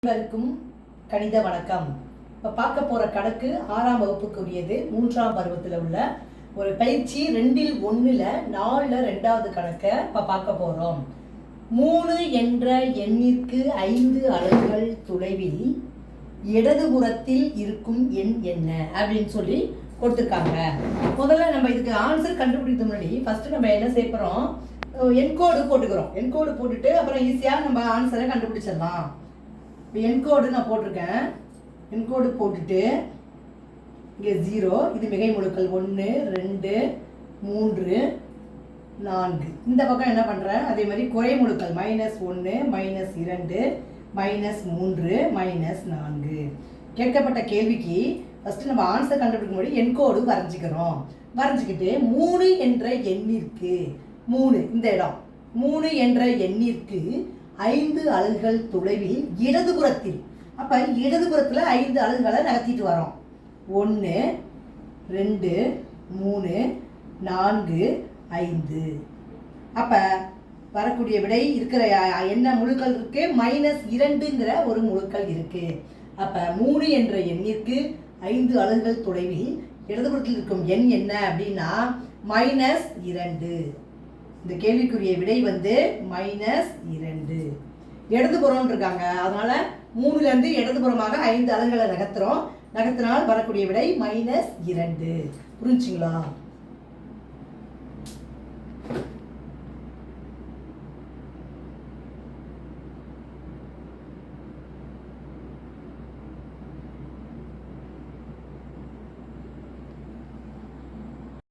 அனைவருக்கும் கணித வணக்கம். இப்போ பார்க்க போகிற கணக்கு 6ஆம் வகுப்புக்குரியது, 3ஆம் பருவத்தில் உள்ள ஒரு பயிற்சி 2ல் 1ல் 4ல் 2வது கணக்கை இப்போ பார்க்க போகிறோம். 3 என்ற எண்ணிற்கு 5 அலகுகள் தொலைவில் இடதுபுறத்தில் இருக்கும் எண் என்ன அப்படின்னு சொல்லி கொடுத்துருக்காங்க. முதல்ல நம்ம இதுக்கு ஆன்சர் கண்டுபிடிக்க முன்னாடி ஃபஸ்ட்டு நம்ம என்ன சேர்க்குறோம், என்கோடு போட்டுக்கிறோம். என்கோடு போட்டுட்டு அப்புறம் ஈஸியாக நம்ம ஆன்சரை கண்டுபிடிச்சிடலாம். இப்போ என்கோடு நான் போட்டிருக்கேன். என்கோடு போட்டுட்டு இங்கே 0, இது மிகை முழுக்கள் 1 2 3 4. இந்த பக்கம் என்ன பண்ணுறேன், அதே மாதிரி குறை முழுக்கள் -1 -2 -3 -4. கேட்கப்பட்ட கேள்விக்கு ஃபஸ்ட்டு நம்ம ஆன்சர் கண்டுபிடிக்க முடியும். என்கோடு வரைஞ்சிக்கிறோம். வரைஞ்சிக்கிட்டு 3 என்ற எண்ணிற்கு 3 இந்த இடம் 3 என்ற எண்ணிற்கு 5 அலகுகள் தொலைவில் இடதுபுறத்தில், அப்போ இடதுபுறத்தில் 5 அலகுகளை நகர்த்திட்டு வரோம். 1 2 3 4 5. அப்போ வரக்கூடிய விடை இருக்கிற என்ன முழுக்கள் இருக்கு, -2ங்கிற ஒரு முழுக்கள் இருக்கு. அப்போ 3 என்ற எண்ணிற்கு 5 அலகுகள் தொலைவில் இடதுபுறத்தில் இருக்கும் எண் என்ன அப்படின்னா -2. இந்த கேள்விக்குரிய விடை வந்து -2. இடதுபுறம் இருக்காங்க, அதனால 3லேருந்து இடதுபுறமாக 5 அலகுகளை நகர்த்துறோம். நகர்த்தினால் வரக்கூடிய விடை -2. புரிஞ்சுங்களா?